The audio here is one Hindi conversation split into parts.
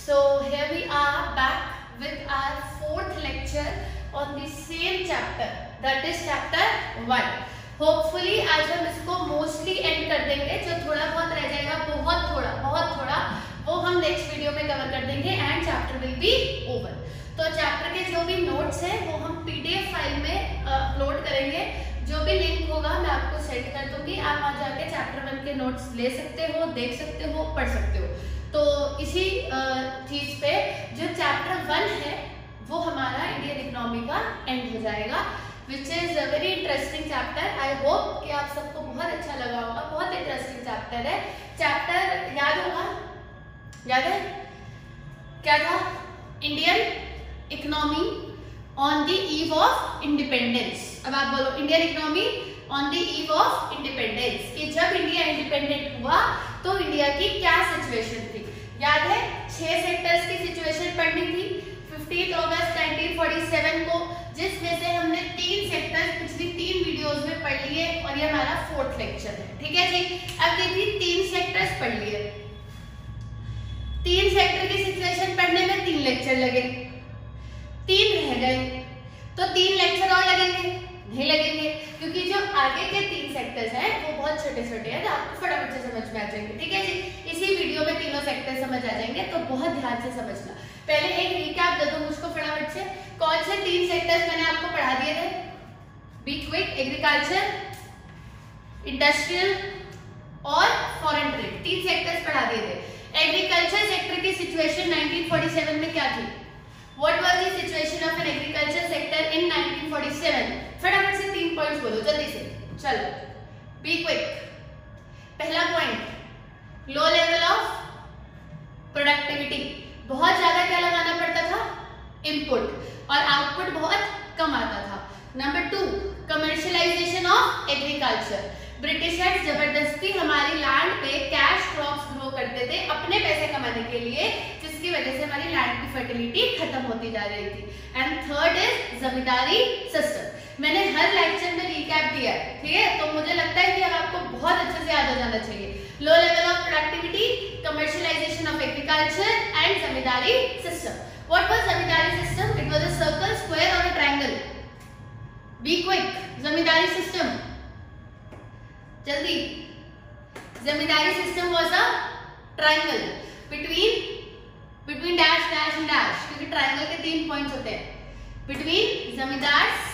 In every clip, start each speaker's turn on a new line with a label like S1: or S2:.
S1: So here we are back with our fourth lecture on the same chapter, that is chapter 1. Hopefully आज हम इसको mostly end कर देंगे, जो थोड़ा बहुत रह जाएगा, बहुत थोड़ा वो हम नेक्स्ट वीडियो में कवर कर देंगे and chapter will be over. तो चैप्टर के जो भी नोट्स हैं वो हम PDF फाइल में अपलोड करेंगे. जो भी लिंक होगा मैं आपको सेंड कर दूंगी. आप वहां जाके चैप्टर 1 के नोट्स ले सकते हो, देख सकते हो, पढ़ सकते हो. तो इसी चीज पे जो चैप्टर 1 है वो हमारा इंडियन इकोनॉमी का एंड हो जाएगा, which is a very interesting chapter. I hope कि आप सबको बहुत अच्छा लगा होगा. बहुत इंटरेस्टिंग चैप्टर है. चैप्टर याद होगा, याद है क्या था? Indian economy on the eve of independence. अब आप बोलो Indian economy on the eve of independence, कि जब इंडिया इंडिपेंडेंट हुआ तो इंडिया की क्या सिचुएशन थी. याद है 6 सेक्टर्स की सिचुएशन पढ़नी थी 15 अगस्त 1947 को, जिसमें से हमने 3 सेक्टर्स पिछली 3 वीडियोस में पढ़ लिए और ये हमारा 4th लेक्चर है. ठीक है जी. अब देखिए 3 सेक्टर्स पढ़ लिए. 3 सेक्टर की सिचुएशन पढ़ने में 3 लेक्चर लगे, 3 रह गए, तो 3 लेक्चर और लगेंगे? नहीं लगेंगे, क्योंकि जो आगे के 3 सेक्टर्स हैं वो बहुत छोटे छोटे हैं, तो आपको फटाफट से समझ में आ जाएंगे. ठीक है जी. इसी वीडियो में तीनों सेक्टर समझ आ जाएंगे, तो बहुत ध्यान से समझना. पहले एक रिकैप दे दूं मुझको फटाफट से. कौन से 3 सेक्टर्स मैंने आपको पढ़ा दिए थे? बी क्विक, एग्रीकल्चर, इंडस्ट्रियल और फॉरेन ट्रेड. 3 सेक्टर्स पढ़ा दिए थे. एग्रीकल्चर सेक्टर की सिचुएशन 1947 में क्या थी? What was the situation of an agriculture sector in 1947? फटाफट से 3 पॉइंट्स बोलो जल्दी से. चलो बी क्विक. पहला point, low level of productivity. बहुत ज्यादा क्या लगाना पड़ता था? इनपुट, और आउटपुट बहुत कम आता था. Number 2, commercialisation of agriculture. Britishers जबरदस्ती हमारी लैंड पे कैश क्रॉप्स ग्रो करते थे अपने पैसे कमाने के लिए, जिसकी वजह से हमारी लैंड की फर्टिलिटी खत्म होती जा रही थी. And third is zamindari system. मैंने हर लेक्चर में रिकैप दिया है, ठीक है, तो मुझे लगता है कि अब आपको बहुत अच्छे से याद हो जाना चाहिए. Low level of productivity, commercialisation of agriculture and zamindari system. What was zamindari system? It was a circle, square और a triangle. Be quick. Zamindari system जल्दी. Zamindari system was a triangle between dash dash and dash, क्योंकि ट्रायंगल के 3 पॉइंट्स होते हैं. Between zamindars,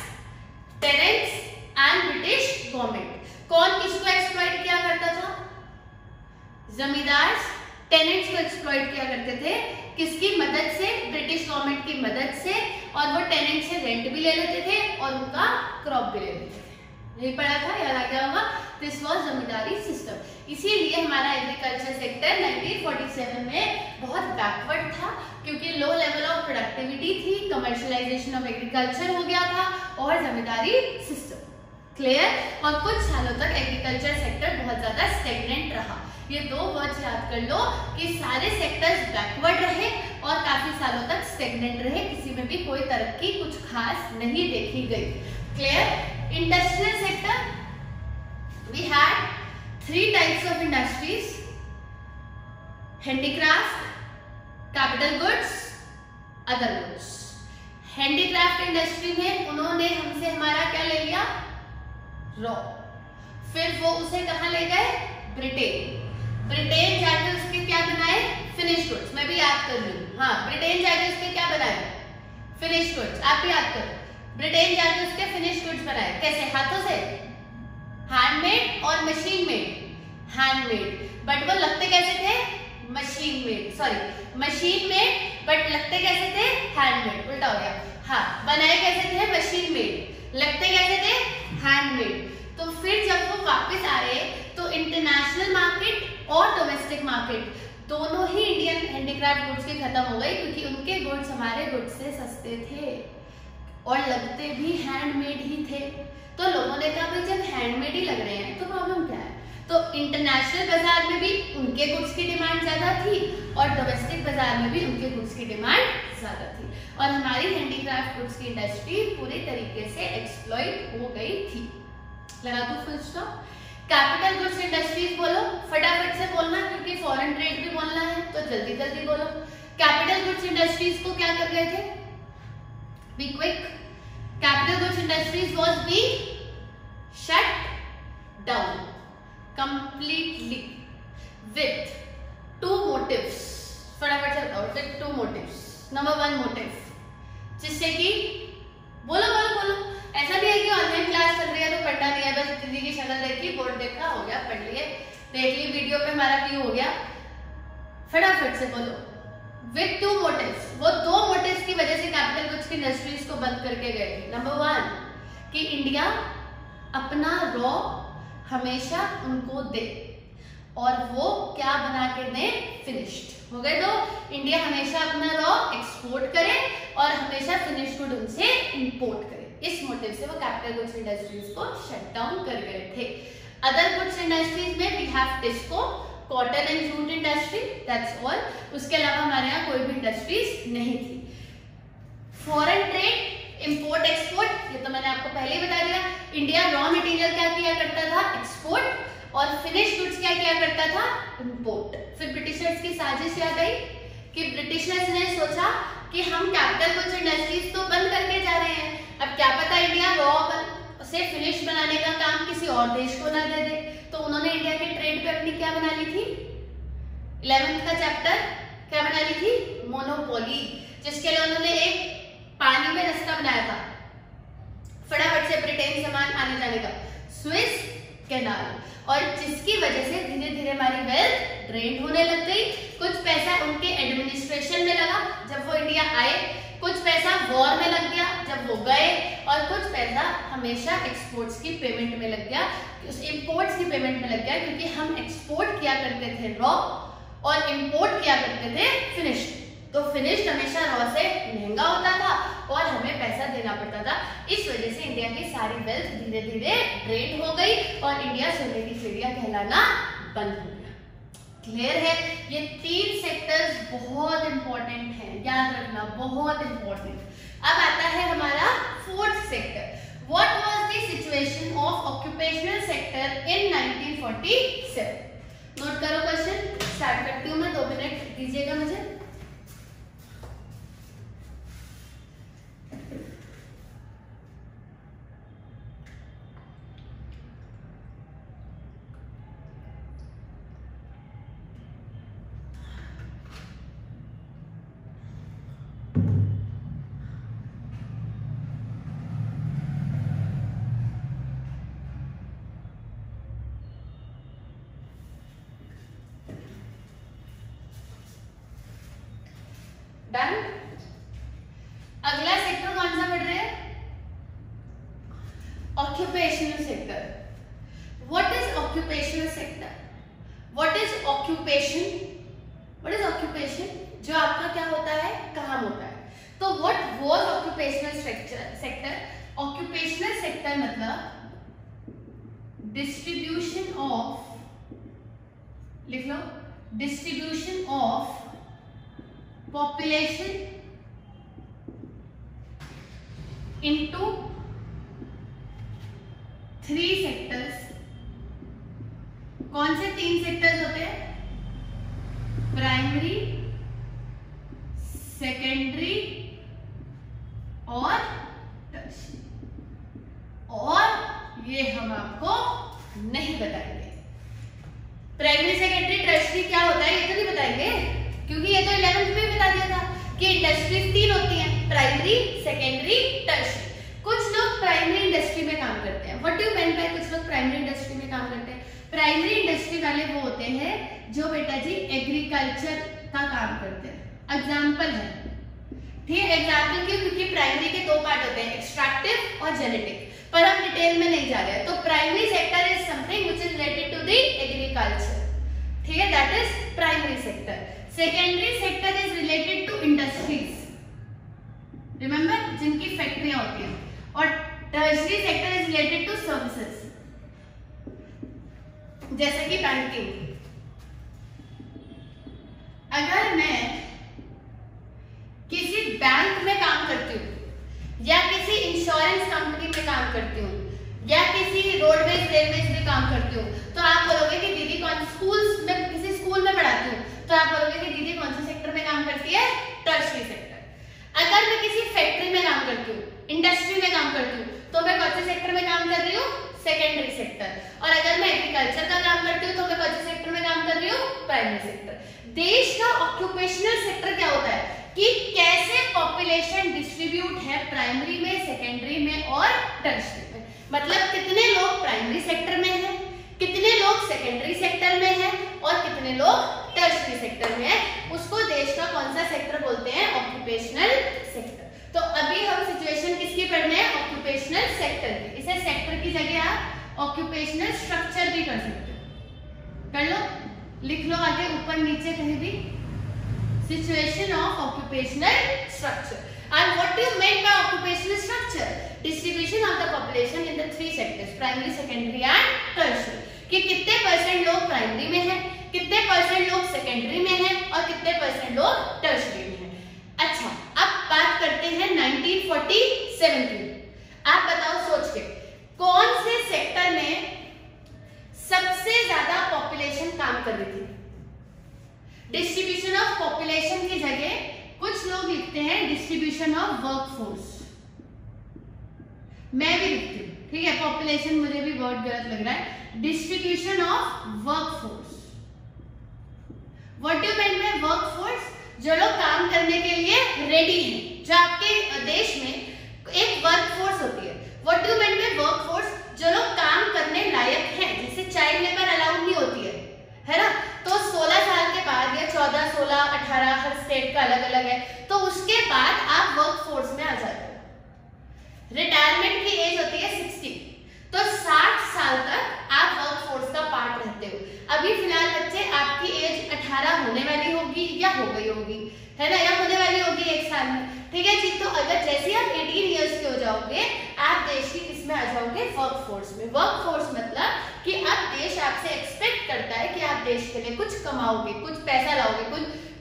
S1: tenants and British government. कौन किसको एक्सप्लॉइट किया करता था? जमींदार्स टेनेंट्स को एक्सप्लॉइट किया करते थे. किसकी मदद से? ब्रिटिश गवर्नमेंट की मदद से. और वो टेनेंट से रेंट भी ले लेते थे और उनका क्रॉप भी ले लेते थे. नहीं पढ़ा था? याद आ गया होगा. This was zamindari system. इसीलिए हमारा एग्रीकल्चर सेक्टर 1947 में बहुत बैकवर्ड था, क्योंकि लो लेवल ऑफ प्रोडक्टिविटी थी, कमर्शियलाइजेशन ऑफ एग्रीकल्चर हो गया था और जमींदारी सिस्टम. क्लियर? और कुछ सालों तक एग्रीकल्चर सेक्टर बहुत ज्यादा स्टेगनेंट रहा. ये 2 वर्ड्स याद कर लो कि सारे सेक्टर्स बैकवर्ड रहे और काफी सालों तक स्टेगनेंट रहे. किसी में भी कोई तरक्की कुछ खास नहीं देखी गई. Clear? Industrial sector, we had 3 types of industries: handicraft, capital goods, other goods. handicraft industry में उन्होंने हमसे हमारा क्या ले लिया? रॉ. फिर वो उसे कहाँ ले गए? ब्रिटेन. ब्रिटेन जाके उसके क्या बनाए? Finish goods. मैं भी याद कर रही हूँ. हाँ, ब्रिटेन जाके उसके क्या बनाए? Finish goods. आप भी याद करो. ब्रिटेन जाके उसके फिनिश गुड्स बनाए. कैसे? हाथों से, हैंडमेड और मशीन मेड. हैंडमेड, बट वो लगते कैसे थे? Machine made. Sorry, machine made but लगते कैसे थे? हैंडमेड. उल्टा हो गया. हाँ, बनाए कैसे थे? Machine made. लगते कैसे थे? हैंडमेड. तो फिर जब वो वापस आए तो इंटरनेशनल मार्केट और डोमेस्टिक मार्केट दोनों ही इंडियन हैंडीक्राफ्ट गुड्स की खत्म हो गई, क्योंकि उनके गुड्स हमारे गुड्स से सस्ते थे और लगते भी हैंडमेड ही थे. तो लोगों ने कहा भाई जब हैंडमेड ही लग रहे हैं तो प्रॉब्लम क्या है? तो इंटरनेशनल बाजार में भी उनके गुड्स की डिमांड ज्यादा थी और डोमेस्टिक बाजार में भी उनके गुड्स की डिमांड ज्यादा थी, और हमारी हैंडीक्राफ्ट गुड्स की इंडस्ट्री पूरी तरीके से एक्सप्लॉइट हो गई थी. लगा दो full stop. Capital goods industries बोलो, फटाफट से बोलना, क्योंकि फॉरेन ट्रेड भी बोलना है तो जल्दी जल्दी बोलो. कैपिटल गुड्स इंडस्ट्रीज को क्या कर गए थे? Be quick. Capital goods industries was being shut down completely with two motives. फटाफट से बताओ, with two motives. Number 1 motive, जिससे कि बोलो बोलो बोलो, ऐसा नहीं है कि ऑनलाइन क्लास चल रही है तो पढ़ना नहीं है, बस दीदी की शक्ल देखी, बोर्ड देखा, हो गया, पढ़ लिए, देख ली वीडियो पे, हमारा व्यू हो गया। फटाफट से बोलो, विथ टू मोटिव्स। वो 2 मोटिव्स की वजह से कैपिटल गुड्स की इंडस्ट्रीज को बंद करके गए। नंबर 1 कि इंडिया अपना रॉ हमेशा उनको दे, और वो क्या बना के दे? फिनिश्ड। हो गए तो इंडिया हमेशा अपना रॉ एक्सपोर्ट करे और हमेशा फिनिश्ड गुड उनसे इंपोर्ट करे। इस मोटिव से वो कैपिटल गुड्स इंडस्ट्रीज को शट डाउन कर गए थे। अदर गुड्स इंडस्ट्रीज में we have TISCO, cotton and jute industry, that's all. उसके अलावा हमारे यहाँ कोई भी इंडस्ट्रीज नहीं थी। फॉरेन ट्रेड, इंपोर्ट एक्सपोर्ट, ये तो मैंने आपको पहले ही बता दिया। इंडिया रॉ मटेरियल क्या किया करता था? एक्सपोर्ट, और फिनिश गुड्स क्या किया करता था? इंपोर्ट। फिर ब्रिटिशर्स की साजिश याद आई कि ब्रिटिशर्स ने सोचा कि हम कैपिटल गुड्स इंडस्ट्रीज तो बंद करके जा रहे हैं, अब क्या पता इंडिया रॉ से फिनिश बनाने का काम किसी और देश को ना दे दे। तो उन्होंने इंडिया के ट्रेड पे अपनी क्या बना ली थी? 11th का चैप्टर क्या बना ली थी? मोनोपोली, जिसके लिए उन्होंने एक पानी में रास्ता बनाया था फटाफट से ब्रिटेन सामान आने जाने का, स्विस कैनाल, और जिसकी वजह से धीरे धीरे हमारी वेल्थ ड्रेन होने लग गई। कुछ पैसा उनके एडमिनिस्ट्रेशन में लगा जब वो इंडिया आए, कुछ पैसा वॉर में लग गया जब वो गए, और कुछ पैसा हमेशा एक्सपोर्ट्स की पेमेंट में लग गया, इंपोर्ट्स की पेमेंट में लग गया, क्योंकि हम एक्सपोर्ट किया करते थे रॉ और इंपोर्ट किया करते थे फिनिश्ड। तो फिनिश्ड हमेशा रॉ से महंगा होता था और हमें पैसा देना पड़ता था। इस वजह से इंडिया की सारी वेल्थ धीरे धीरे ड्रेन हो गई और इंडिया सोने की चिड़िया कहलाना बंद हो गया। क्लियर है? ये 3 सेक्टर्स बहुत इंपॉर्टेंट हैं, याद रखना, बहुत इंपॉर्टेंट। अब आता है हमारा 4th sector. What was the situation of occupational sector in 1947? Note करो क्वेश्चन, स्टार्ट करती हूँ मैं, 2 मिनट दीजिएगा मुझे। डन। अगला सेक्टर कौन सा पढ़ रहे हैं? Occupational sector. What is occupational sector? What is occupation? What is occupation? जो आपका क्या होता है? काम होता है। तो what was occupational sector? Occupational sector मतलब डिस्ट्रीब्यूशन ऑफ, लिख लो, distribution of population into 3 sectors। कौन से 3 सेक्टर्स होते हैं? प्राइमरी, सेकेंडरी और टर्शियरी। और ये हम आपको नहीं बताएंगे। प्राइमरी, सेकेंडरी, टर्शियरी क्या होता है ये तो नहीं बताएंगे, क्योंकि ये तो 11th में बता दिया था कि इंडस्ट्रीज 3 होती हैं, प्राइमरी, सेकेंडरी, टर्शियरी। कुछ लोग प्राइमरी इंडस्ट्री में काम करते हैं। What do you mean by कुछ लोग प्राइमरी इंडस्ट्री में काम करते हैं? प्राइमरी इंडस्ट्री वाले वो होते हैं जो बेटा जी एग्रीकल्चर का काम करते हैं। एग्जाम्पल है, ठीक है? एग्जाम्पल क्यों? क्योंकि प्राइमरी के 2 पार्ट होते हैं, एक्सट्रैक्टिव और जेनेटिक, पर हम डिटेल में नहीं जा रहे हैं। तो primary sector is something which is related to the agriculture, ठीक है? That is primary sector. Secondary sector is related to industries, remember, जिनकी फैक्ट्रियां होती हैं। और tertiary sector is related to services, जैसे कि बैंकिंग। अगर मैं किसी बैंक में काम करती हूँ या किसी इंश्योरेंस कंपनी में काम करती हूँ या किसी रोडवेज रेलवेज में काम करती हूँ, तो आप बोलोगे कि दीदी कौन, स्कूल्स में, किसी स्कूल में पढ़ाती हूँ, तो आप बोलोगे कि दीदी कौन से सेक्टर में काम काम करती है? Tertiary sector. अगर मैं किसी फैक्ट्री में काम करती हूँ, इंडस्ट्री में काम करती हूँ, तो मैं कौन से सेक्टर में काम कर रही हूँ? Secondary sector. और अगर मैं एग्रीकल्चर का काम करती हूँ तो मैं कौन से सेक्टर में काम कर रही हूँ? Primary sector. देश का ऑक्यूपेशनल सेक्टर क्या होता है कि कैसे पॉपुलेशन डिस्ट्रीब्यूट है प्राइमरी में, सेकेंडरी में और टर्शरी में। मतलब कितने लोग प्राइमरी सेक्टर में हैं, कितने लोग सेकेंडरी सेक्टर में हैं और कितने लोग टर्शरी सेक्टर में है, उसको देश का कौन सा सेक्टर बोलते हैं? Occupational sector. तो अभी हम सिचुएशन किसकी पढ़ रहे हैं? ऑक्यूपेशनल सेक्टर की। इसे सेक्टर की जगह आप ऑक्यूपेशनल स्ट्रक्चर भी कर सकते हो। कर लो, लिख लो आगे ऊपर नीचे कहीं भी, situation of occupational structure. And what do you mean by occupational structure? Distribution of the population in the three sectors, primary, secondary and tertiary. कि कितने परसेंट लोग प्राइमरी में हैं, कितने परसेंट लोग सेकेंडरी में हैं और कितने परसेंट लोग टर्शरी में हैं। अच्छा, अब बात करते हैं 1947 की। आप बताओ सोच के, कौन से सेक्टर में सबसे ज्यादा पॉपुलेशन काम कर रही थी? डिस्ट्रीब्यूशन ऑफ पॉपुलेशन की जगह कुछ लोग लिखते हैं डिस्ट्रीब्यूशन ऑफ वर्कफोर्स। मैं भी लिखती हूँ, ठीक है, पॉपुलेशन मुझे भी बहुत गलत लग रहा है। Distribution of workforce. What do you mean by workforce? जो लोग काम करने के लिए रेडी हैं, जो आपके देश में एक वर्कफोर्स होती है। What do you mean by workforce? जो लोग काम करने लायक हैं, जैसे चाइल्ड लेबर अलाउड नहीं होती है ना, तो 16 साल के बाद या 14, 16, 18 हर स्टेट का अलग अलग है, तो उसके बाद आप वर्कफोर्स में आ जाते हो। रिटायरमेंट की एज होती है 60, तो 60 साल तक आप वर्कफोर्स का पार्ट रहते हो। अभी फिलहाल बच्चे आपकी एज 18 होने वाली होगी या हो गई होगी, है ना, या होने वाली होगी 1 साल में, ठीक है जी। तो अगर जैसे आप 18 इयर्स के हो जाओगे, आप देश की किसमें आ जाओगे? वर्कफोर्स में। वर्कफोर्स मतलब कि अब देश आपसे एक्सपेक्ट करता है कि आप देश के लिए कुछ कमाओगे, कुछ पैसा लाओगे,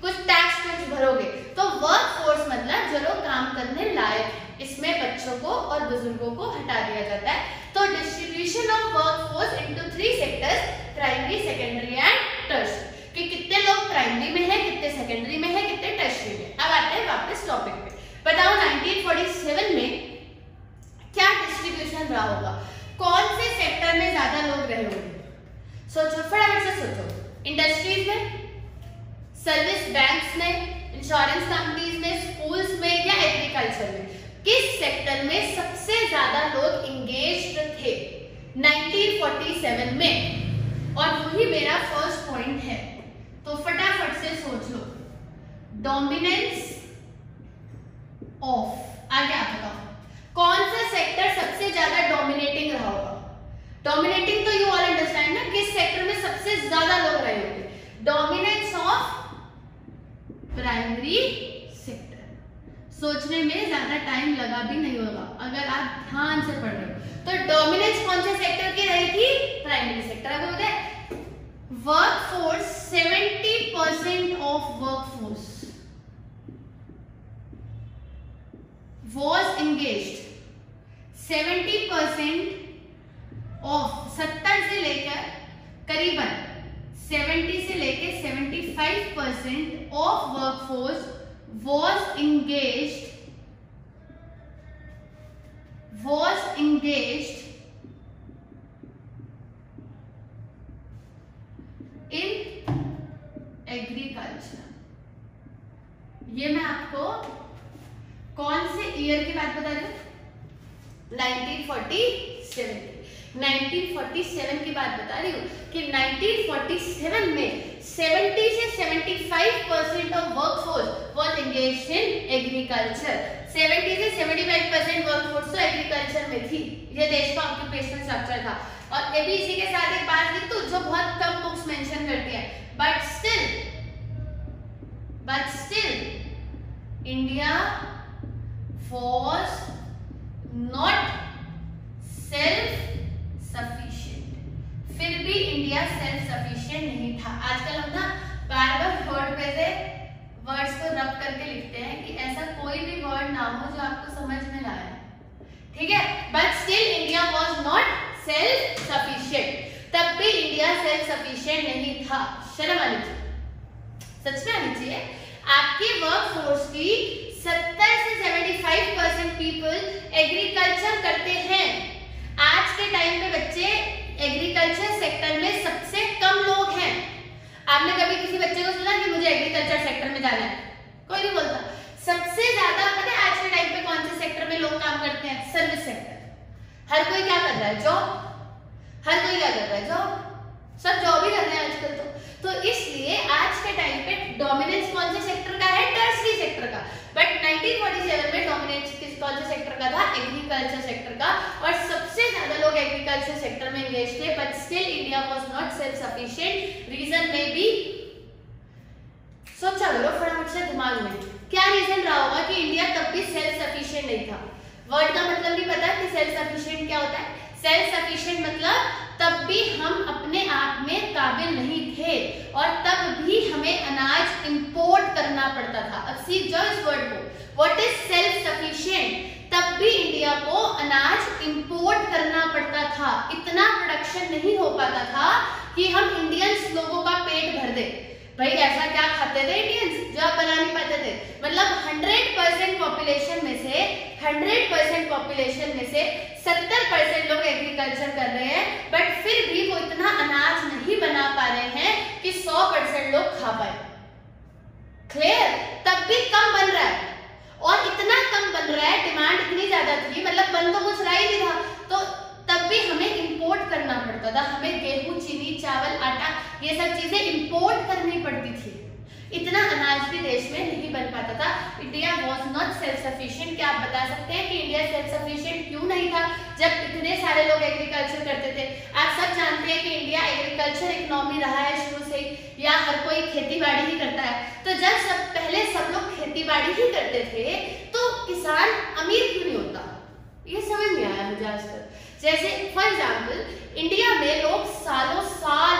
S1: कुछ टैक्स भरोगे। तो वर्कफोर्स मतलब जो लोग काम करने लायक हैं, इसमें बच्चों को और बुजुर्गों को हटा दिया जाता है। तो distribution of workforce into 3 sectors, primary, secondary and tertiary. कि कितने लोग प्राइमरी में है, कितने सेकेंडरी में है, कितने टर्शरी में। अब आते हैं वापस टॉपिक पे। बताओ 1947 में क्या डिस्ट्रीब्यूशन रहा होगा? कौन से सेक्टर में ज्यादा लोग रहे होंगे? सोचो, फटाफट से सोचो। इंडस्ट्रीज में, सर्विस बैंक्स में, इंश्योरेंस कंपनीज में, स्कूल्स में या एग्रीकल्चर में? किस सेक्टर में सबसे ज्यादा लोग इंगेज्ड थे 1947 में? और वही मेरा फर्स्ट पॉइंट है, तो फटाफट से सोच लो। डोमिनेंस ऑफ, आगे आप बताओ कौन सा सेक्टर सबसे ज्यादा डोमिनेटिंग रहा होगा? डोमिनेटिंग तो यू ऑल अंडरस्टैंड ना, किस सेक्टर में सबसे ज्यादा लोग रहे होंगे? Dominance of primary sector. सोचने में ज्यादा टाइम लगा भी नहीं होगा अगर आप ध्यान से पढ़ रहे हो। तो डोमिनेंस कौन से सेक्टर की रही थी? Primary sector. अब बोलते हैं workforce, 70% of workforce was engaged, 70% of 70 से लेकर करीबन 70 से लेकर 75% of workforce was engaged in agriculture. ये मैं आपको कौन से ईयर की बात बता रही हूँ? 1947 की बात बता रही हूँ कि 1947 में 70 से 75% of workforce was engaged in agriculture. 70 से 75% वर्कफोर्स तो एग्रीकल्चर में थी। ये देश का ऑक्यूपेशनल स्ट्रक्चर था। और ये भी इसी के साथ एक बात लिख दूं जो बहुत कम बुक्स मेंशन करती है, but still India was not self sufficient। फिर भी इंडिया सेल्फ सफिशिएंट नहीं था। आजकल हम ना बार बार वर्ड पे से वर्ड्स को रब करके लिखते हैं कि ऐसा कोई भी वर्ड ना हो जो आपको समझ में ना आए, ठीक है। But still India was not self sufficient। तब भी इंडिया सेल्फ सफिशिएंट नहीं था। शर्म आनी चाहिए, सच में आनी चाहिए। आपके वर्क फोर्स की 70 से 75% पीपल एग्रीकल्चर करते हैं। आज के टाइम पे बच्चे एग्रीकल्चर सेक्टर में सबसे कम लोग हैं। आपने कभी किसी बच्चे को सुना कि मुझे एग्रीकल्चर सेक्टर में जाना है? कोई नहीं बोलता। सबसे ज्यादा पता है आज के टाइम पे कौन से सेक्टर में लोग काम करते हैं? Service sector. हर कोई क्या कर रहा है? जॉब। हर कोई क्या कर रहा है? जॉब। सब जॉब ही कर रहे हैं आजकल। तो इसलिए आज के टाइम पे डोमिनेंस कौन से सेक्टर का है? टर्शरी सेक्टर का। बट 1947 में डोमिनेंस कौन से सेक्टर का था? एग्रीकल्चर सेक्टर का। और सबसे ज्यादा लोग एग्रीकल्चर सेक्टर में एंगेज थे, but still India was not self sufficient. Reason में भी सोचा करो फटाफट से दिमाग में, क्या रीजन रहा होगा कि इंडिया तब भी सेल्फ सफिशिएंट नहीं था? वर्ड का मतलब नहीं पता कि सेल्फ सफिशिएंट क्या होता है? सेल्फ सफिशिएंट मतलब तब भी हम अपने आप में काबिल नहीं थे और तब भी हमें अनाज इंपोर्ट करना पड़ता था। अब सीख जाओ इस वर्ड को, व्हाट इज सेल्फ सफिशिएंट? तब भी इंडिया को अनाज इंपोर्ट करना पड़ता था। इतना प्रोडक्शन नहीं हो पाता था कि हम इंडियंस लोगों का पेट भर दे। भाई ऐसा क्या खाते थे इंडियंस जो आप बना नहीं पाते थे? मतलब 100% पॉपुलेशन में से 70% लोग एग्रीकल्चर कर रहे हैं, बट फिर भी वो इतना अनाज नहीं बना पा रहे हैं कि 100% लोग खा पाए। क्लियर? तब भी कम बन रहा है और इतना कम बन रहा है, डिमांड इतनी ज्यादा थी, मतलब बन तो कुछ रहा ही नहीं था, तो तब भी हमें इंपोर्ट करना पड़ता था। हमें गेहूं, चीनी, चावल, आटा ये सब चीजें इंपोर्ट करनी पड़ती थी। इतना अनाज भी देश में नहीं बन पाता था। India was not self sufficient. क्या आप बता सकते हैं कि इंडिया सेल्फ सफिशिएंट क्यों नहीं था जब इतने सारे लोग एग्रीकल्चर करते थे? आप सब जानते हैं कि इंडिया एग्रीकल्चर इकोनॉमी रहा है शुरू से ही, या हर कोई खेती बाड़ी ही करता है। तो जब पहले सब लोग खेती बाड़ी ही करते थे तो किसान अमीर क्यों नहीं होता? ये समझ नहीं आया मुझे आज तक। जैसे फॉर एग्जाम्पल इंडिया में लोग सालों साल,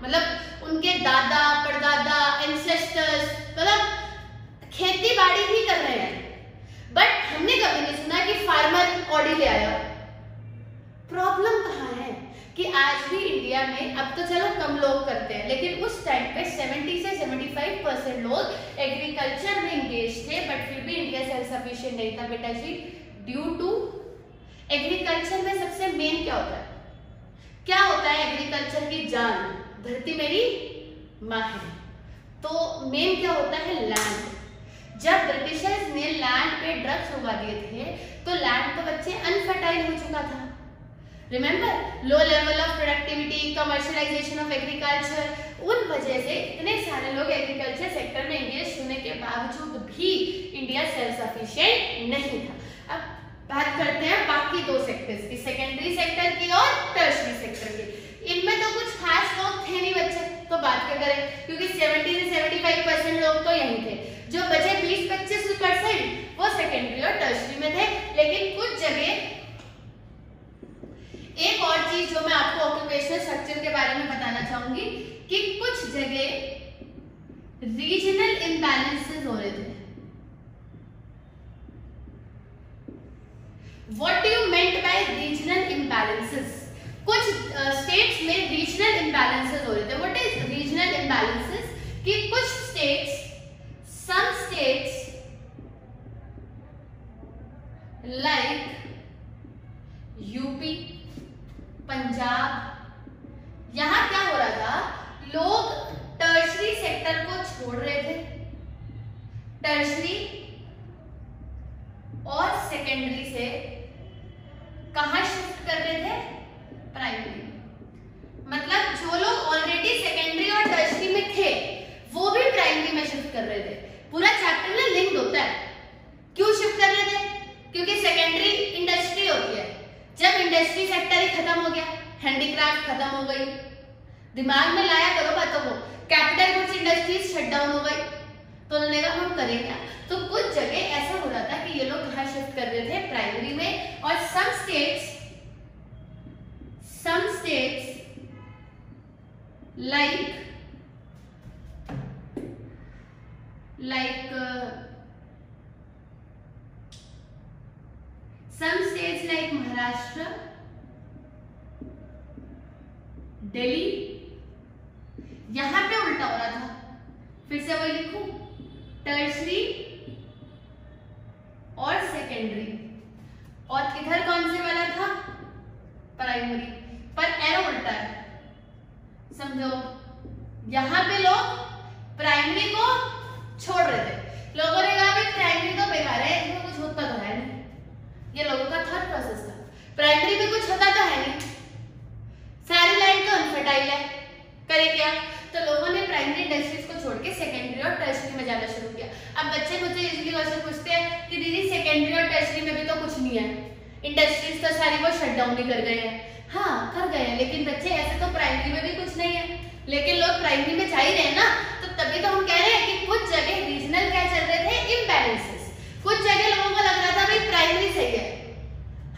S1: मतलब उनके दादा परदादा एंसेस्टर्स मतलब खेती बाड़ी ही कर रहे हैं, बट हमने कभी नहीं सुना कि फार्मर ऑडी ले आया। प्रॉब्लम कहाँ है कि आज भी इंडिया में, अब तो चलो कम लोग करते हैं, लेकिन उस टाइम पे 70 से 75% लोग एग्रीकल्चर में एंगेज थे, बट फिर भी इंडिया सेल्फ सफिशिएंट नहीं था बेटा जी। ड्यू टू एग्रीकल्चर में सबसे मेन क्या होता है? क्या होता है एग्रीकल्चर की जान? धरती मेरी माँ है। तो मेन क्या होता है? लैंड। जब ब्रिटिशर्स ने लैंड पे ड्रग्स उगा दिए थे तो लैंड तो बच्चे अनफर्टाइल हो चुका था। Remember, low level of productivity, commercialisation of agriculture, उन वजह से इतने सारे लोग एग्रीकल्चर सेक्टर में एंगेज होने के बावजूद भी इंडिया सेल्फ सफिशिएंट नहीं था। अब बात करते हैं बाकी दो सेक्टर्स की, सेकेंडरी सेक्टर की और टर्शरी सेक्टर की। इनमें तो कुछ खास लोग थे नहीं बच्चे, तो बात क्या करें, क्योंकि 70 से 75% लोग तो यही थे। जो बचे 20-25% वो सेकेंडरी और टर्शरी में थे। लेकिन कुछ जगह, एक और चीज जो मैं आपको ऑक्यूपेशनल स्ट्रक्चर के बारे में बताना चाहूंगी कि कुछ जगह रीजनल इम्बैलेंसेस हो रहे थे। What do you meant by regional imbalances? कुछ स्टेट्स में रीजनल इम्बैलेंसेस हो रहे थे। What is regional imbalances? कि कुछ states, some states like UP, Punjab, यहाँ क्या हो रहा था? लोग टर्शरी सेक्टर को छोड़ रहे थे, टर्शरी और सेकेंडरी से कहां शिफ्ट कर रहे थे? प्राइमरी। मतलब जो लोग ऑलरेडी सेकेंडरी और टर्शरी में थे वो भी प्राइमरी में शिफ्ट कर रहे थे। पूरा चैप्टर में लिंक्ड होता है। क्यों शिफ्ट कर रहे थे? क्योंकि सेकेंडरी इंडस्ट्री होती है। जब इंडस्ट्री सेक्टर ही खत्म हो गया, हैंडीक्राफ्ट खत्म हो गई, दिमाग में लाया करो बातों को, capital goods industries shut down हो गई, तो उन्होंने कहा हम करें क्या? तो कुछ जगह ऐसा हो रहा था कि ये लोग कहाँ शिफ्ट कर रहे थे? प्राइमरी में। और some states like Maharashtra, Delhi, यहां पे उल्टा हो रहा था। फिर से वही लिखूं, टर्शरी और सेकेंडरी, और इधर कौन से वाला था, प्राइमरी, पर एरो उल्टा है। समझो, यहां पे लोग प्राइमरी को छोड़ रहे थे, लोगों ने कहा भाई प्राइमरी तो बेकार है, इसमें कुछ होता तो है नहीं, ये लोगों का थॉट प्रोसेस था, प्राइमरी में कुछ होता तो है नहीं, सारी लाइन तो अनफर्टाइल है, करे क्या, तो लोगों ने प्राइमरी इंडस्ट्रीज को छोड़ के सेकेंडरी और टर्शरी में जाना शुरू किया। अब बच्चे मुझे इजीली क्वेश्चन पूछते हैं कि दीदी सेकेंडरी और टर्शरी में भी तो कुछ नहीं है, इंडस्ट्रीज तो सारी वो शट डाउन भी कर गए हैं। हाँ कर गए हैं, लेकिन बच्चे ऐसे तो प्राइमरी में भी कुछ नहीं है, लेकिन लोग प्राइमरी में जा ही रहे हैं ना, तो तभी तो हम कह रहे हैं कि कुछ जगह रीजनल क्या चल रहे थे, इम्बैलेंसेस। कुछ जगह लोगों को लग रहा था भाई प्राइमरी सही है,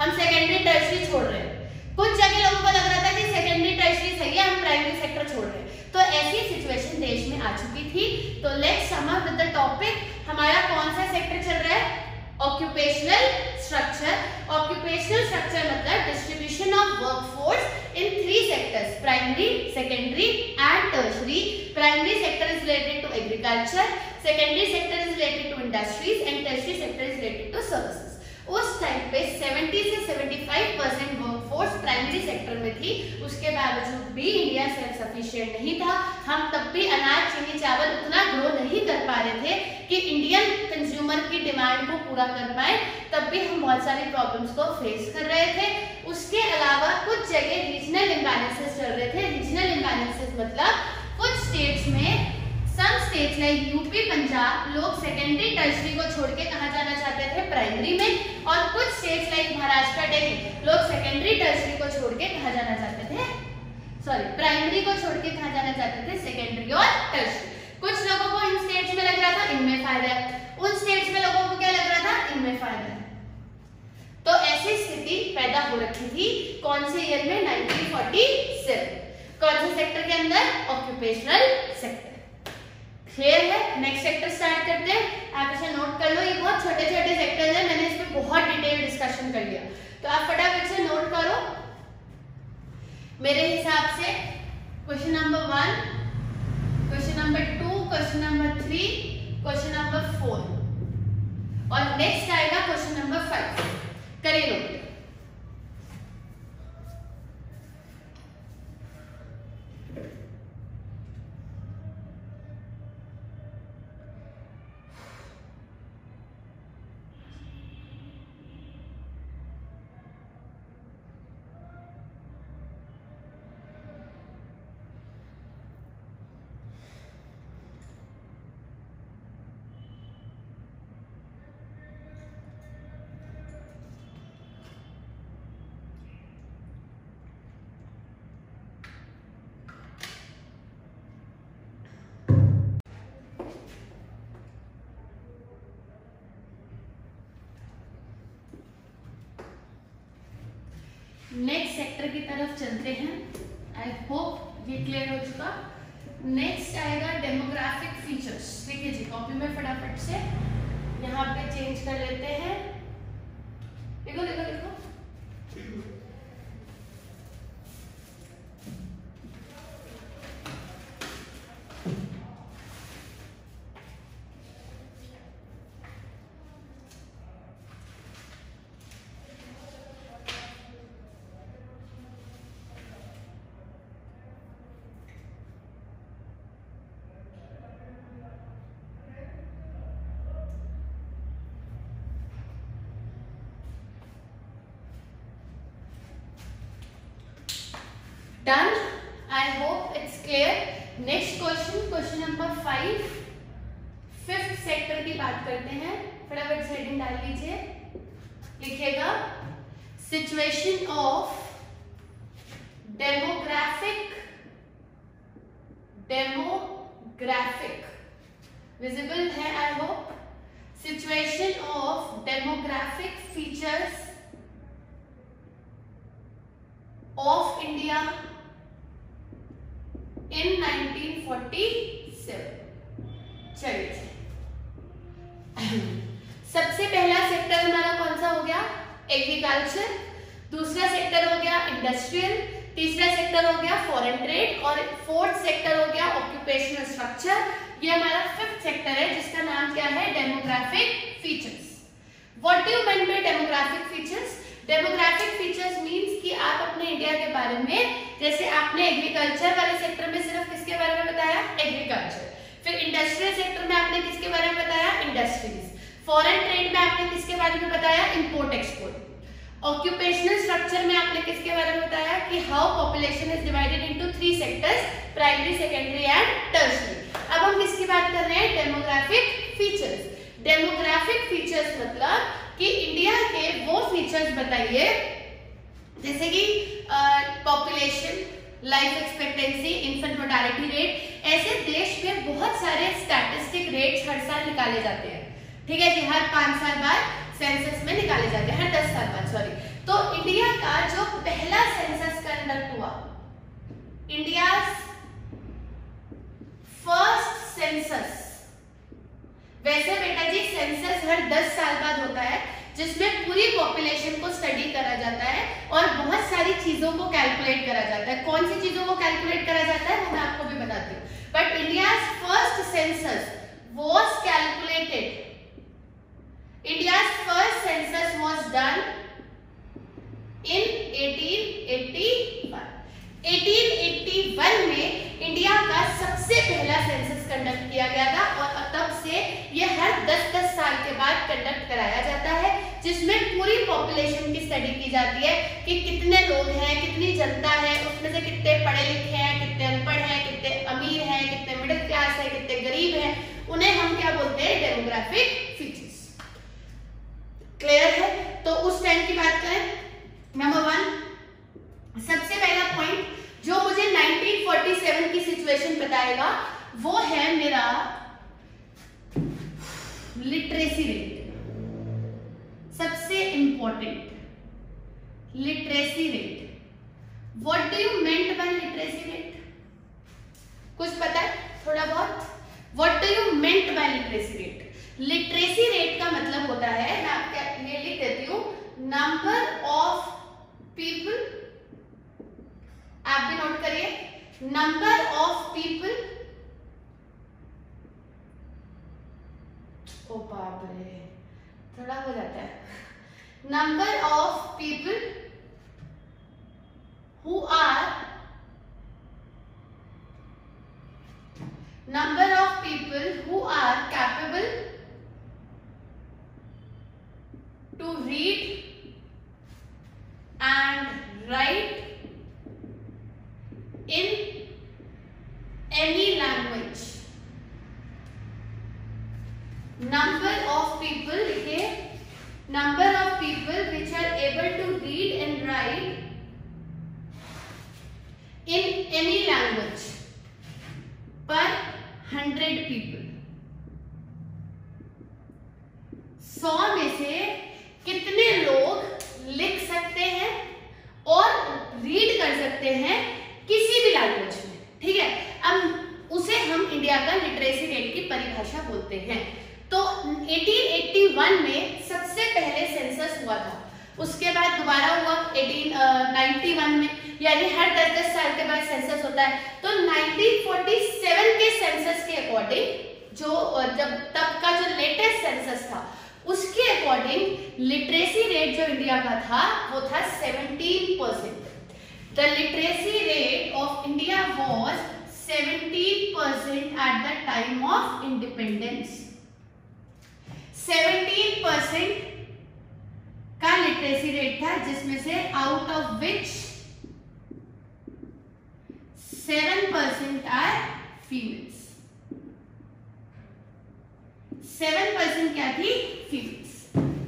S1: हम सेकेंडरी टर्शरी छोड़ रहे हैं, कुछ जगह लोगों को लग रहा था कि सेकेंडरी टर्शरी सही है, हम प्राइमरी सेक्टर छोड़ रहे हैं। तो ऐसी सिचुएशन देश में आ चुकी थी। तो let's sum up with the topic, हमारा कौन सा सेक्टर चल रहा है, ऑक्यूपेशनल स्ट्रक्चर। ऑक्यूपेशनल स्ट्रक्चर मतलब distribution of workforce in 3 sectors, primary, secondary and tertiary. Primary sector is related to agriculture, secondary sector is related to industries and tertiary sector is related to services. उस टाइम पे 70 से 75% वर्कफोर्स प्राइमरी सेक्टर में थी, उसके बावजूद भी इंडिया सेल्फ सफिशिएंट नहीं था। हम तब भी अनाज, चीनी, चावल उतना ग्रो नहीं कर पा रहे थे कि इंडियन कंज्यूमर की डिमांड को पूरा कर पाए, तब भी हम बहुत सारी प्रॉब्लम्स को फेस कर रहे थे। उसके अलावा कुछ जगह रीजनल इम्बैलेंसेस चल रहे थे। रीजनल इम्बैलेंसेस मतलब कुछ स्टेट्स में, some states like UP, Punjab, लोग सेकेंडरी टर्शरी को छोड़ के कहाँ जाना चाहते थे, प्राइमरी में, और कुछ स्टेट्स लाइक महाराष्ट्र, दिल्ली, लोग सेकेंडरी टर्शरी को छोड़ के कहाँ जाना चाहते थे, प्राइमरी को छोड़ के कहाँ जाना चाहते थे, सेकेंडरी और टर्शरी। कुछ लोगों को इन स्टेट्स में लग रहा था इनमें फायदा है, उन स्टेट्स में लोगों को क्या लग रहा था, इनमें फायदा है। तो ऐसी स्थिति पैदा हो रखी थी कौन से ईयर में, 1947। कौन से सेक्टर के अंदर, ऑक्यूपेशनल सेक्टर। क्लियर है? नेक्स्ट सेक्टर स्टार्ट करते हैं। आप इसे नोट कर लो, ये बहुत छोटे छोटे सेक्टर्स हैं, मैंने इस पे बहुत डिटेल डिस्कशन कर लिया, तो आप फटाफट से नोट करो। मेरे हिसाब से question number 1, question number 2, question number 3, question number 4 और नेक्स्ट आएगा क्वेश्चन नंबर 5। करिए नोट। नेक्स्ट सेक्टर की तरफ चलते हैं। आई होप ये क्लियर हो चुका। नेक्स्ट आएगा डेमोग्राफिक फीचर्स। देखिए जी, कॉपी में फटाफट से यहाँ पे चेंज कर लेते हैं। देखो देखो देखो, done. I hope it's clear. Next question, question number 5, fifth sector की बात करते हैं। फटाफट से हेडिंग डाल लीजिए, लिखिएगा सिचुएशन ऑफ डेमोग्राफिक विजिबल है I hope. Situation of demographic features of India in 1947। चलिए, सबसे पहला सेक्टर हमारा कौन सा हो गया, एग्रीकल्चर। दूसरा सेक्टर हो गया इंडस्ट्रियल, तीसरा सेक्टर हो गया फॉरेन ट्रेड और फोर्थ सेक्टर हो गया ऑक्यूपेशनल स्ट्रक्चर। ये हमारा फिफ्थ सेक्टर है जिसका नाम क्या what do you mean by demographic features? Demographic features means कि आप अपने इंडिया के बारे में, जैसे आपने एग्रीकल्चर वाले सेक्टर में सिर्फ किसके बारे में बताया? एग्रीकल्चर। फिर इंडस्ट्रियल सेक्टर में आपने किसके बारे में बताया? इंडस्ट्रीज। फॉरेन ट्रेड में आपने किसके बारे में बताया? Import export. ऑक्यूपेशनल स्ट्रक्चर में आपने किसके बारे में बताया कि how population is divided into 3 sectors, primary, secondary and tertiary. अब हम किसकी बात कर रहे हैं? Demographic features. डेमोग्राफिक फीचर्स मतलब कि इंडिया के वो फीचर्स बताइए जैसे कि population, life expectancy, infant mortality rate. ऐसे देश में बहुत सारे स्टैटिस्टिक रेट्स हर साल निकाले जाते हैं, ठीक है जी, हर 5 साल बाद सेंसस में निकाले जाते हैं, हर 10 साल बाद, सॉरी। तो इंडिया का जो पहला सेंसस कंडक्ट हुआ, इंडिया फर्स्ट सेंसस, वैसे बेटा जी सेंसस हर 10 साल बाद होता है जिसमें पूरी पॉपुलेशन को स्टडी करा जाता है और बहुत सारी चीजों को कैलकुलेट करा जाता है। कौन सी चीजों को कैलकुलेट करा जाता है वो मैं आपको भी बताती हूँ। But India's first census was calculated, India's first census was done in 1881. 1881 में इंडिया का सबसे पहला सेंसस कंडक्ट किया गया था और तब से ये हर 10-10 साल के बाद कंडक्ट कराया जाता है, जिसमें पूरी पॉपुलेशन की स्टडी की जाती है कि कितने लोग हैं, कितनी जनता है, उसमें से कितने पढ़े लिखे हैं, कितने अनपढ़ हैं, कितने अमीर हैं, कितने मिडिल क्लास है, कितने गरीब हैं। उन्हें हम क्या बोलते हैं? Demographic features. क्लियर है? तो उस टाइम की बात करें, नंबर 1 सबसे पहला पॉइंट जो मुझे 1947 की सिचुएशन बताएगा वो है मेरा लिटरेसी रेट। सबसे important literacy rate. What do you meant by literacy rate? कुछ पता है थोड़ा बहुत? What do you meant by literacy rate? Literacy rate का मतलब होता है, मैं आपके लिए लिख देती हूं, नंबर ऑफ पीपल, आप भी नोट करिए, नंबर ऑफ पीपल, ओ बाप रे थोड़ा हो जाता है, number of people who are, number of people who are capable to read and write in any language. Number of people here, number of people which are able to read and write in any language per 100 people. 100 में से कितने लोग लिख सकते हैं और रीड कर सकते हैं किसी भी लैंग्वेज में, ठीक है? अब उसे हम इंडिया का लिटरेसी रेट की परिभाषा बोलते हैं। तो 1881 में सबसे पहले सेंसस हुआ था, उसके बाद दोबारा हुआ 1891 में, यानी हर 10-10 साल के बाद सेंसस होता है। तो 1947 के सेंसस के अकॉर्डिंग, जो जब तब का जो लेटेस्ट सेंसस था उसके अकॉर्डिंग लिटरेसी रेट जो इंडिया का था वो था 17%। The literacy rate of India was 17% at the time of independence. 17% का लिटरेसी रेट था, जिसमें से out of which 7% are females. 7% क्या थी? फीमेल्स।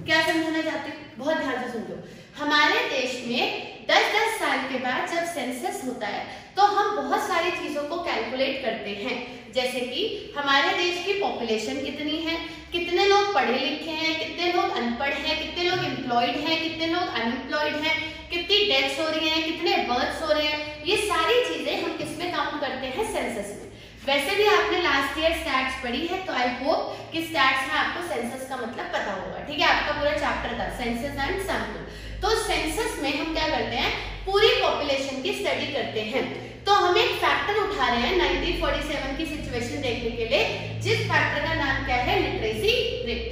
S1: क्या समझाना चाहते हैं? बहुत ध्यान से सुन लो। हमारे देश में 10-10 साल के बाद जब सेंसस होता है तो हम बहुत सारी चीजों को कैलकुलेट करते हैं, जैसे कि हमारे देश की पॉपुलेशन कितनी है, कितने लोग पढ़े लिखे हैं, कितने लोग अनपढ़ हैं, कितने लोग एम्प्लॉयड हैं, कितने लोग अनएम्प्लॉयड हैं, कितनी डेथ्स हो रही हैं, कितने बर्थ्स हो रहे हैं। ये सारी चीजें हम किसमें काउंट करते हैं? सेंसस में। वैसे भी आपने लास्ट ईयर स्टैट्स पढ़ी है, तो आई होप कि स्टैट्स में आपको सेंसस का मतलब पता होगा, ठीक है? आपका पूरा चैप्टर था सेंसस एंड सैंपल। तो सेंसस में हम क्या करते हैं? पूरी पॉपुलेशन की स्टडी करते हैं। तो हम एक फैक्टर उठा रहे हैं 1947 की सिचुएशन देखने के लिए, जिस फैक्टर का नाम क्या है? Literacy rate.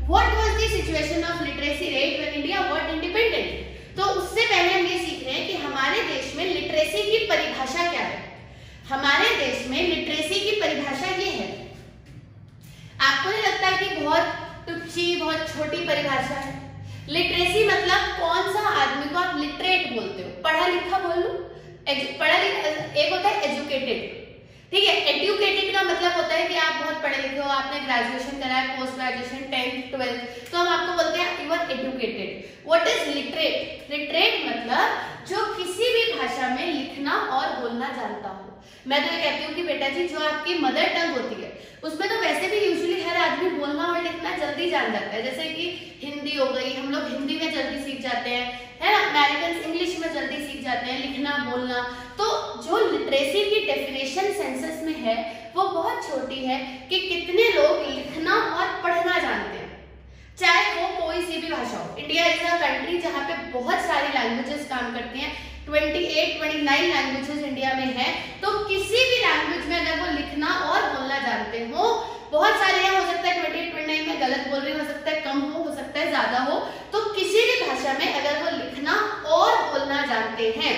S1: What was the situation situation of literacy rate when India got independent. तो उससे पहले हम ये सीख रहे हैं कि हमारे देश में लिटरेसी की परिभाषा क्या है। हमारे देश में लिटरेसी की परिभाषा ये है, आपको नहीं लगता कि बहुत टुच्ची, बहुत छोटी परिभाषा है? लिटरेसी मतलब कौन सा आदमी को आप लिटरेट बोलते हो? पढ़ा लिखा बोल लो, पढ़ा लिखा एक होता है एजुकेटेड, ठीक है। एडुकेटेड का मतलब होता है कि आप बहुत पढ़े लिखे हो, आपने ग्रेजुएशन करा है, पोस्ट ग्रेजुएशन 10th 12th, तो हम आपको बोलते हैं you are educated. What is literate? Literate मतलब जो किसी भी भाषा में लिखना और बोलना जानता हो। मैं तो ये कहती हूँ कि बेटा जी जो आपकी मदर टंग होती है उसमें तो वैसे भी यूजुअली हर आदमी बोलना और लिखना जल्दी जान जाता है, जैसे कि हिंदी हो गई, हम लोग हिंदी में जल्दी सीख जाते हैं, है ना। अमेरिकन इंग्लिश में जल्दी सीख जाते हैं लिखना बोलना। तो जो लिटरेसी की डेफिनेशन सेंसस में है वो बहुत छोटी है कि कितने लोग लिखना और पढ़ना जानते हैं, चाहे वो कोई सी भी भाषा हो। इंडिया इज अ कंट्री जहाँ पे बहुत सारी लैंग्वेजेस काम करती हैं, 28-29 लैंग्वेजेस इंडिया में है। तो किसी भी लैंग्वेज में अगर वो लिखना और बोलना जानते हो, बहुत सारे हो सकता है 28-29 में गलत बोल रही हो सकता है कम हो सकता है ज्यादा हो, तो किसी भी भाषा में अगर वो लिखना और बोलना जानते हैं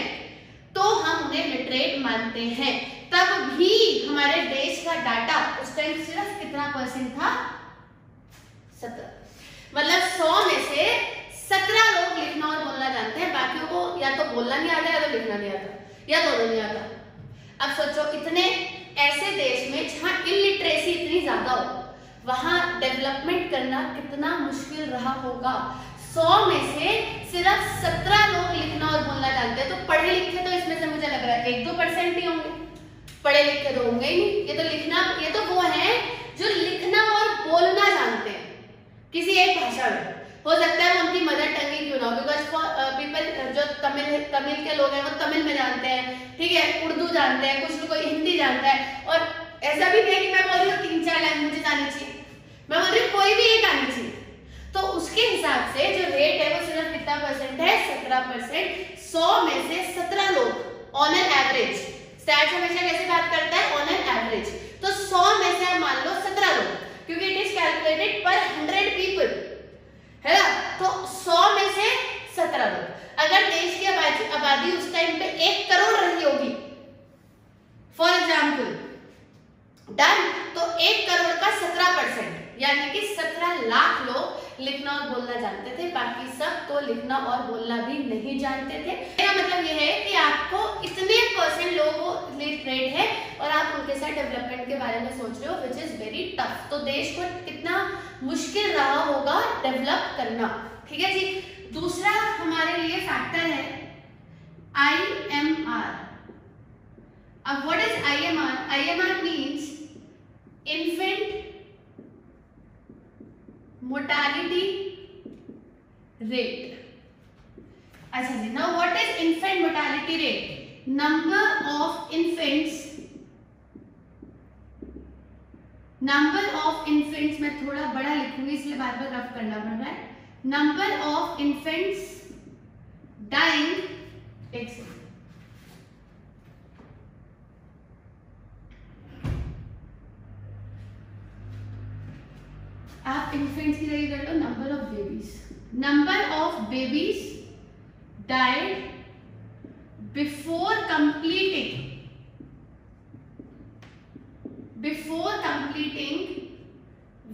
S1: तो हम उन्हें लिटरेट मानते हैं। तब भी हमारे देश का डाटा उस टाइम सिर्फ कितना % था? 17। मतलब 100 में से 17 लोग लिखना और बोलना जानते हैं, बाकियों को या तो बोलना नहीं आता या तो लिखना नहीं आता या दोनों नहीं आता। अब सोचो इतने ऐसे देश में जहां इलिटरेसी इतनी ज्यादा हो, वहां डेवलपमेंट करना कितना मुश्किल रहा होगा। 100 में से सिर्फ 17 लोग लिखना और बोलना जानते हैं, तो पढ़े लिखे तो इसमें से मुझे लग रहा है 1-2% ही होंगे, पढ़े लिखे तो होंगे ही नहीं। ये तो लिखना, ये तो वो है जो लिखना और बोलना जानते हैं किसी एक भाषा में। हो सकता है वो उनकी मदर टंग ही क्यों ना हो, बिकॉज पीपल जो तमिल के लोग हैं वो तमिल में जानते हैं, ठीक है, उर्दू जानते हैं, कुछ लोग हिंदी जानता है। और ऐसा भी नहीं है कि मैं बोल रही हूँ 3-4 लैंग्वेजेस आनी चाहिए, मैं बोल रही हूँ कोई भी एक आनी चाहिए। तो उसके हिसाब से जो रेट है वो सिर्फ कितना % है? 17%। 100 में से 17 लोग ऑन एन एवरेज, स्टैट्स हमेशा कैसे बात करता है? On an average. तो 100 में से आप मान लो 17 लोग, क्योंकि इट इज कैलकुलेटेड पर 100 पीपल, है ना। तो 100 में से 17 लोग। अगर देश की आबादी उस टाइम पे 1 करोड़ रही होगी फॉर एग्जाम्पल, डन, तो 1 करोड़ का 17% यानी कि 17 लाख लोग लिखना और बोलना जानते थे, बाकी सब तो लिखना और बोलना भी नहीं जानते थे। मेरा मतलब यह है कि आपको इतने % लोग लिटरेट है और आप उनके साथ डेवलपमेंट के बारे में सोच रहे हो, विच इज वेरी टफ। तो देश को कितना मुश्किल रहा होगा डेवलप करना, ठीक है जी। दूसरा हमारे लिए फैक्टर है IMR। अब what is IMR? IMR means infant mortality rate. अच्छा जी, now what is infant mortality rate? Number of infants, मैं थोड़ा बड़ा लिखूंगी इसलिए बार बार रफ करना पड़ रहा है। नंबर ऑफ इन्फेंट्स डाइंग, एक सेकंड, आप इन्फेंट्स की जगह कर लो number of babies. Number of babies died before completing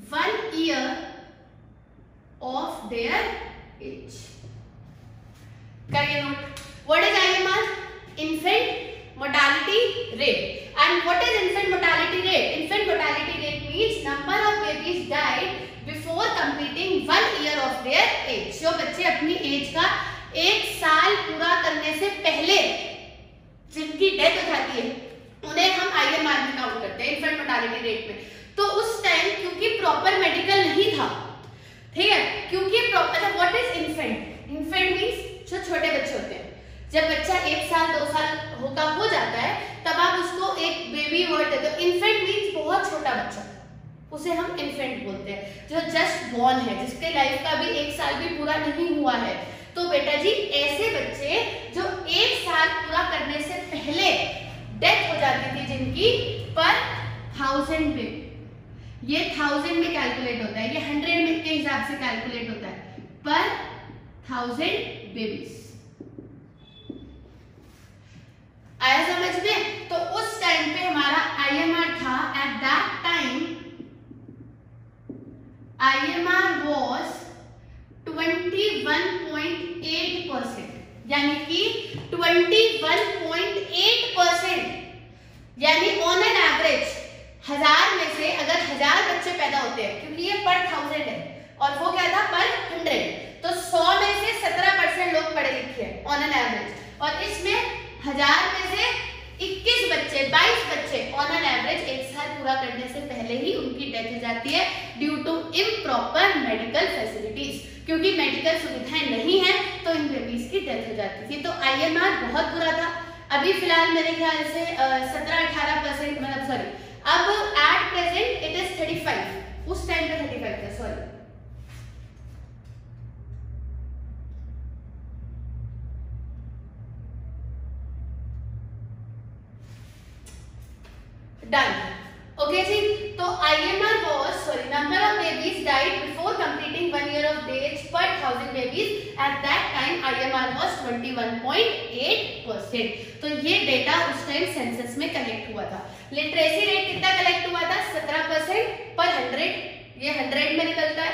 S1: 1 year of their age। करिए नोट। What is IMR? Infant mortality rate। And what is infant mortality rate? Infant mortality rate means number of babies died before completing 1 year of their age। जो बच्चे अपनी एज का 1 साल पूरा करने से पहले जिनकी डेथ हो जाती है उन्हें हम IMR में काउंट करते हैं, इन्फेंट मोर्टालिटी रेट में। तो उस टाइम क्योंकि प्रॉपर मेडिकल नहीं था, ठीक है, क्योंकि proper, what is infant? Infant means जो छोटे बच्चे होते हैं। जब बच्चा 1 साल 2 साल हो जाता है तब आप उसको एक बेबी वर्ड देते हो। इन्फेंट मींस बहुत छोटा बच्चा, उसे हम इन्फेंट बोलते हैं, जो जस्ट बॉर्न है, जिसके लाइफ का भी 1 साल भी पूरा नहीं हुआ है। तो बेटा जी ऐसे बच्चे जो 1 साल पूरा करने से पहले डेथ हो जाती थी जिनकी, पर 1000 पे, ये 1000 में कैलकुलेट होता है, ये 100 में के हिसाब से कैलकुलेट होता है। पर 1000 बेबीज। आया समझ में? तो उस टाइम पे हमारा IMR था, at that time IMR was 21.8%, यानी कि 21.8%, यानी ऑन एन एवरेज 1000 में से अगर 1000 बच्चे पैदा होते हैं, क्योंकि ये पर 1000 है और वो क्या था पर 100, तो 100 में से 17% लोग पढ़े लिखे हैं ऑन एन एवरेज, और इसमें 1000 में से 22 बच्चे ऑन एन एवरेज एक साल पूरा करने से पहले ही उनकी डेथ हो जाती है due to improper medical facilities, क्योंकि मेडिकल सुविधाएं नहीं है तो इन बेबीज की डेथ हो जाती थी। तो IMR बहुत बुरा था। अभी फिलहाल मेरे ख्याल से 17-18%, मतलब सॉरी, अब एट प्रेजेंट इट इज 35, उस टाइम पे 35 था, सॉरी। डन, ओके जी। तो IMR was, sorry, number of babies died before completing 1 year of age per 1000 babies. At that time IMR was 21.8%। तो ये डेटा उस टाइम सेंसस में कलेक्ट हुआ था। लिटरेसी रेट कितना कलेक्ट हुआ था? 17% पर 100, ये 100 में निकलता है।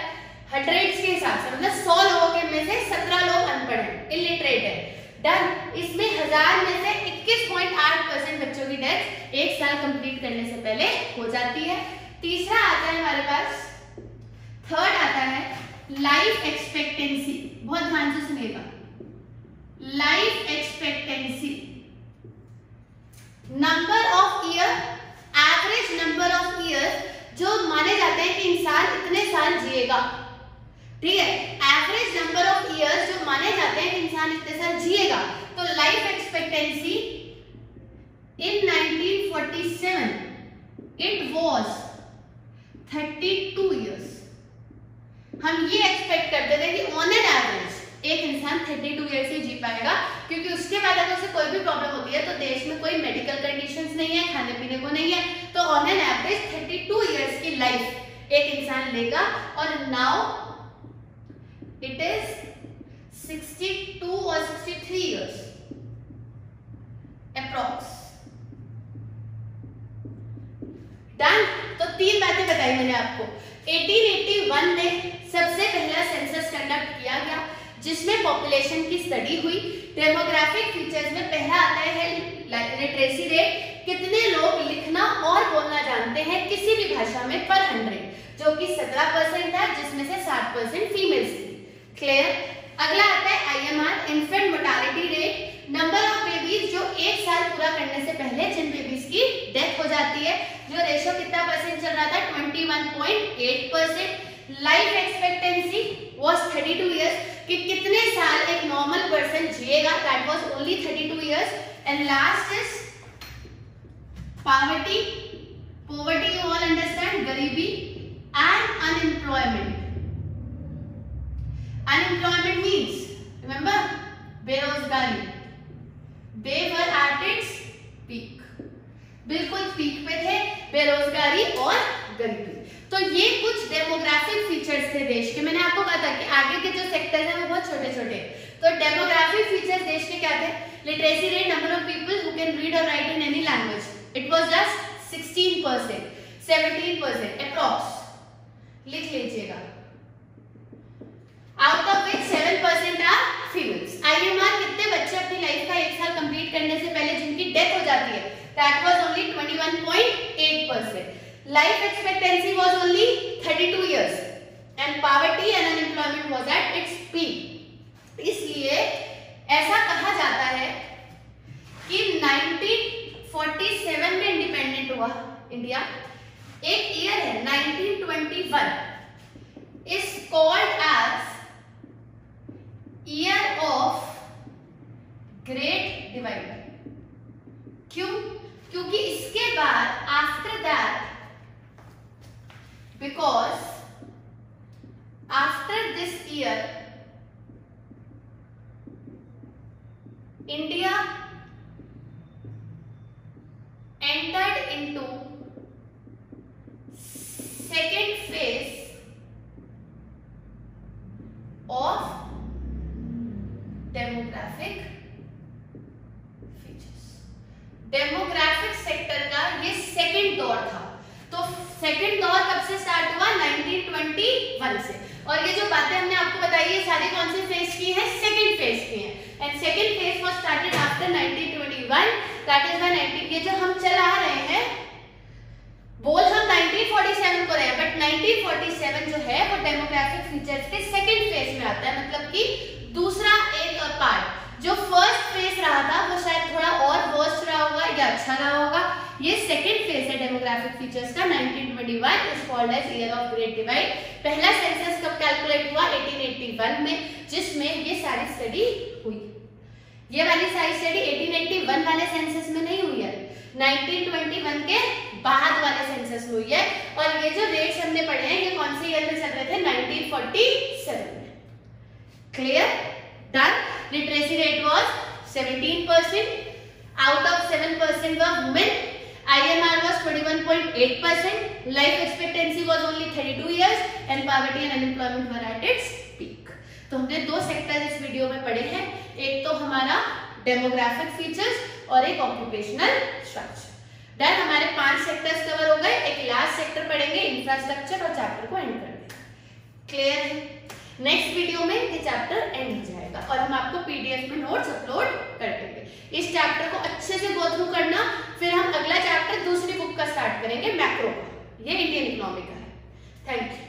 S1: 100 के हिसाब से मतलब 100 लोगों के में से 17 लोग अनपढ़ हैं, इलिटरेट है। डन। इसमें 1000 में से 21.8% बच्चों की डेथ एक साल कंप्लीट करने से पहले हो जाती है। तीसरा आता है हमारे पास, थर्ड आता है लाइफ एक्सपेक्टेंसी। बहुत ध्यान से सुनिएगा, life expectancy, number of year, average number of year जो माने जाते हैं कि इंसान इतने साल जिएगा, ठीक है, एवरेज नंबर ऑफ इयर्स जो माने जाते हैं कि इंसान इतने साल जिएगा। तो life expectancy in 1947 it was 32 years. हम ये एक्सपेक्ट करते थे कि ऑन एन एवरेज एक इंसान 32 इयर्स ही जी पाएगा, क्योंकि उसके बाद अगर उसे कोई भी प्रॉब्लम होती है तो देश में कोई मेडिकल कंडीशंस नहीं है, खाने पीने को नहीं है, तो ऑन एन एवरेज 32 इयर्स की लाइफ एक इंसान लेगा। और now it is 62 or 63 years approx। Done. तो तीन बातें बताई मैंने आपको। 1881 में सबसे पहला सेंसस कंडक्ट किया गया जिसमें पॉपुलेशन की स्टडी हुई। डेमोग्राफिक फीचर्स में पहला आता है लिटरेसी रेट, कितने लोग लिखना और बोलना जानते हैं किसी भी भाषा में पर 100, जो कि 17% था, जिसमें से 7% फीमेल्स थी। क्लियर। अगला आता है IMR, infant mortality rate, number of babies जो एक साल पूरा करने से पहले जिन बेबीज की डेथ हो जाती है, जो रेशियो कितना परसेंट चल रहा था? 21.8%। लाइफ एक्सपेक्टेंसी वाज 32 इयर्स, कि कितने साल एक नॉर्मल पर्सन जिएगा, that was only 32 years. And last is poverty, poverty you all understand, गरीबी and unemployment. Unemployment means, remember, बेरोजगारी। They were at its peak, बिल्कुल पीक पे थे, बेरोजगारी और गरीबी। तो ये कुछ डेमोग्राफिक फीचर्स थे देश के। मैंने आपको कहा था कि आगे के जो सेक्टर्स हैं वो बहुत छोटे छोटे। तो डेमोग्राफिक फीचर्स देश के क्या थे? Literacy rate, number of people who can read और write in any language, it was just 16%, 17% approx, लिख लीजिएगा। Out of which 7% are females. IMR कितने बच्चे अपनी लाइफ का एक साल कंप्लीट करने से पहले जिनकी डेथ हो जाती है, that was only 21.8%। Life expectancy was only 32 years and poverty and unemployment was at its peak. इसलिए ऐसा कहा जाता है कि 1947 में इंडिपेंडेंट हुआ इंडिया, एक ईयर है 1921 is called as year of great divide। क्यों? क्योंकि इसके बाद after that, because after this year India entered into second phase of demographic sector का ये सेकंड दौर था। तो सेकंड दौर कब से स्टार्ट हुआ? 1921 से। और ये जो बातें हमने आपको बताई है सारी कौन से फेज की हैं? सेकंड फेज की हैं। And second phase was started after 1921, that is when 19 ये जो हम चला रहे हैं बोल हम 1947 को रहे हैं, बट 1947 जो है वो डेमोग्राफिक फीचर्स के सेकंड फेज में आता है, मतलब कि दूसरा एक पार्ट। जो फर्स्ट फेज रहा था वो शायद थोड़ा और वर्स्ट रहा होगा या अच्छा रहा होगा। ये सेकंड फेज है डेमोग्राफिक फीचर्स का। 1921 is called as year of great divide. पहला सेंसस कब कैलकुलेट हुआ? 1881 में, जिसमें ये सारी स्टडी हुई। ये वाली सारी स्टडी 1881 वाले सेंसस में नहीं हुई है, 1921 के बाद वाले सेंसस में हुई है। और ये जो रेट्स हमने पढ़े हैं ये कौन से ईयर में चल रहे थे? 1947 में। Clear? Done. Literacy rate was 17%, out of 7% were women. IMR was 21.8%. Life expectancy was only 32 years and poverty and unemployment were at its peak. तो हमने दो सेक्टर इस वीडियो में पढ़े हैं, एक तो हमारा डेमोग्राफिक फीचर्स और एक ऑक्यूपेशनल स्ट्रक्चर। डन। हमारे 5 सेक्टर्स कवर हो गए। एक लास्ट सेक्टर पढ़ेंगे इंफ्रास्ट्रक्चर और चैप्टर को एंड कर देंगे। क्लियर है? नेक्स्ट वीडियो में ये चैप्टर एंड हो जाएगा और हम आपको पीडीएफ में नोट्स अपलोड कर देंगे। इस चैप्टर को अच्छे से गो थ्रू करना, फिर हम अगला चैप्टर दूसरी बुक का स्टार्ट करेंगे, मैक्रो का। ये इंडियन इकोनॉमी का है। Thank you.